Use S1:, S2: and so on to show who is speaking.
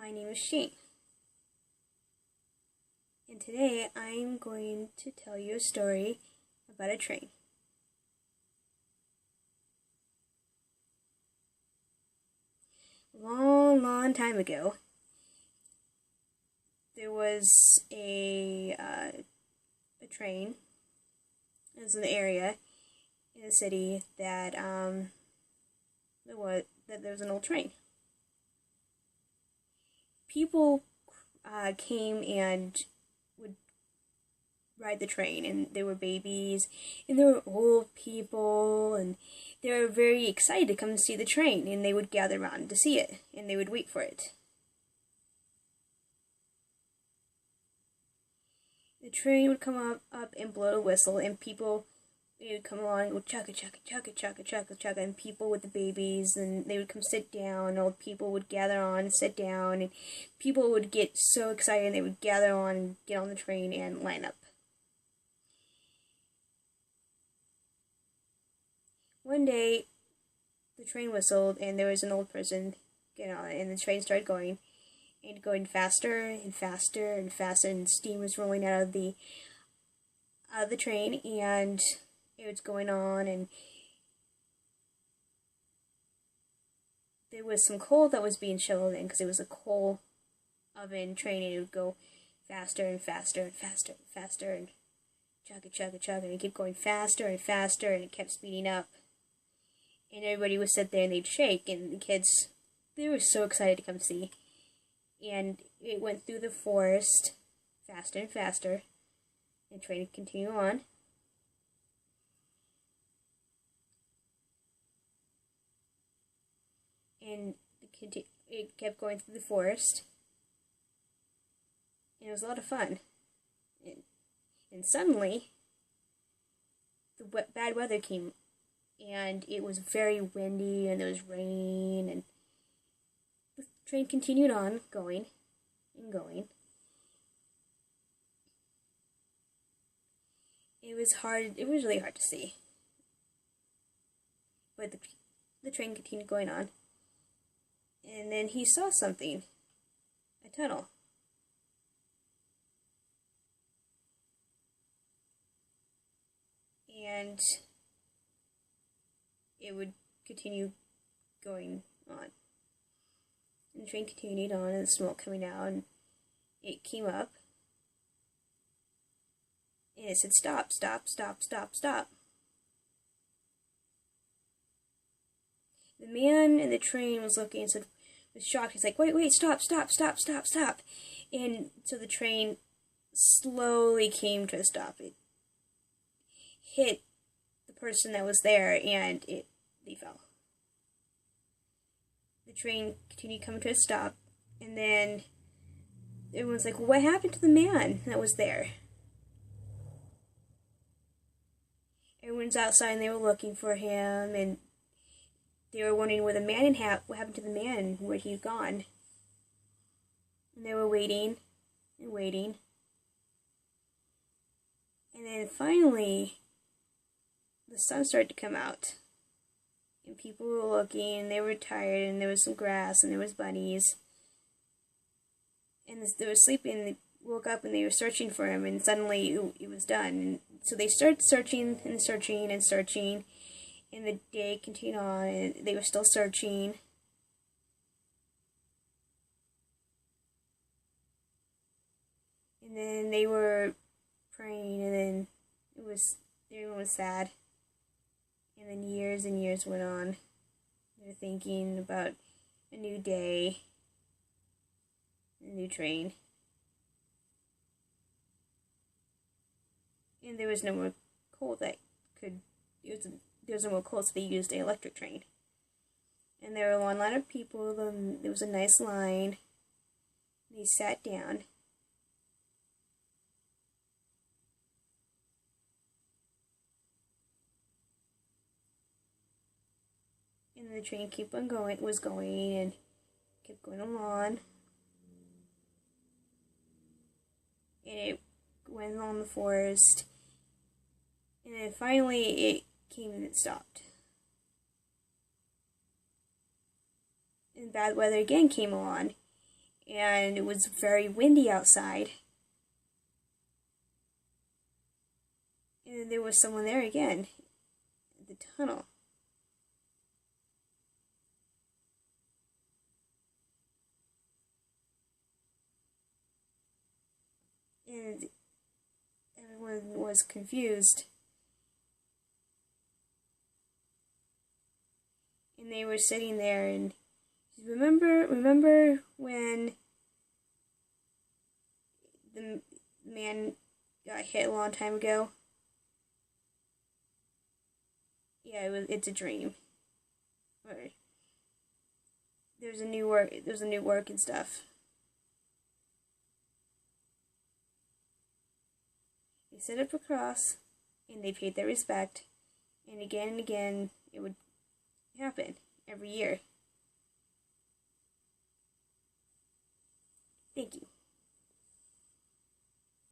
S1: My name is Shayne, and today I'm going to tell you a story about a train. Long time ago, there was a train. It was an area in a city that there was an old train. People came and would ride the train, and there were babies, and there were old people, and they were very excited to come see the train, and they would gather around to see it, and they would wait for it. The train would come up and blow a whistle, and people would come along and would chugga chugga chugga chugga chugga chugga, and people with the babies, and they would come sit down, and old people would gather on and sit down, and people would get so excited, and they would gather on and get on the train and line up. One day, the train whistled, and there was an old person getting on it, and the train started going, and going faster and faster and faster, and steam was rolling out of the train, and it was going on, and there was some coal that was being shoveled in, because it was a coal oven train, and it would go faster and faster and faster and faster, and chugga chugga chugga, and it kept going faster and faster, and it kept speeding up. And everybody would sit there and they'd shake, and the kids, they were so excited to come see. And it went through the forest faster and faster, and the train would continue on. And it kept going through the forest, and it was a lot of fun. And suddenly, the bad weather came, and it was very windy, and there was rain, and the train continued on, going and going. It was really hard to see. But the train continued going on. And then he saw something. A tunnel. And it would continue going on. And the train continued on, and the smoke coming out, and it came up. And it said, "Stop, stop, stop, stop, stop." The man in the train was looking and was shocked. He's like, wait, stop, stop, stop, stop, stop. And so the train slowly came to a stop. It hit the person that was there, and they fell. The train continued coming to a stop, and then everyone's like, what happened to the man that was there? Everyone's outside, and they were looking for him, and they were wondering what happened to the man, where he'd gone. And they were waiting and waiting. And then finally, the sun started to come out. And people were looking, and they were tired, and there was some grass, and there was bunnies. And they were sleeping, and they woke up, and they were searching for him, and suddenly it was done. And so they started searching and searching and searching. And the day continued on, and they were still searching. And then they were praying, and then everyone was sad. And then years and years went on. They were thinking about a new day, a new train. And there was no more coal there was no more coal, so they used an electric train. And there were a line of people, and there was a nice line. They sat down. And the train was going, and kept going along. And it went along the forest. And then finally it came and it stopped. And bad weather again came along, and it was very windy outside. And there was someone there again, at the tunnel. And everyone was confused. And they were sitting there, and remember when the man got hit a long time ago? Yeah, it's a dream. Or there's a new work and stuff. They set up a cross, and they paid their respect, and again it would happen every year. Thank you.